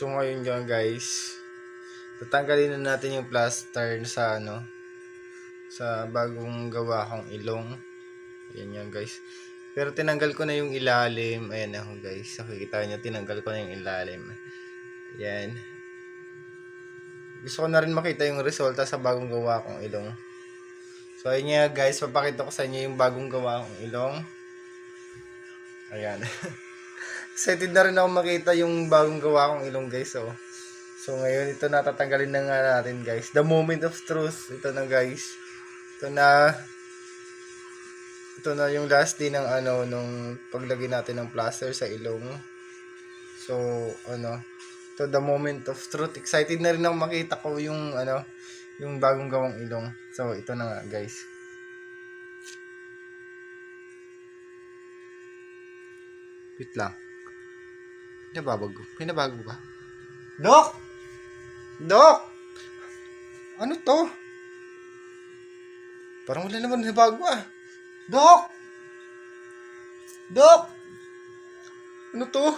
So ngayon yan guys, tatanggalin na natin yung plaster sa sa bagong gawa kong ilong. Ayan yan guys. Pero tinanggal ko na yung ilalim. Ayan ako guys. Nakikita nyo, tinanggal ko na yung ilalim. Ayan. Gusto ko na rin makita yung resulta sa bagong gawa kong ilong. So ayun nga guys, papakita ko sa inyo yung bagong gawa kong ilong. Ayan. Excited na rin ako makita yung bagong gawa kong ilong guys. So ngayon ito natatanggalin na nga natin guys. The moment of truth. Ito na guys. Ito na yung last day ng nung paglagay natin ng plaster sa ilong. So ito the moment of truth. Excited na rin ako makita ko yung yung bagong gawang ilong. So ito na nga guys. Wait lang. Pinabago ba? Dok! Dok! Ano to? Parang wala naman nabago ah. Dok! Dok! Ano to?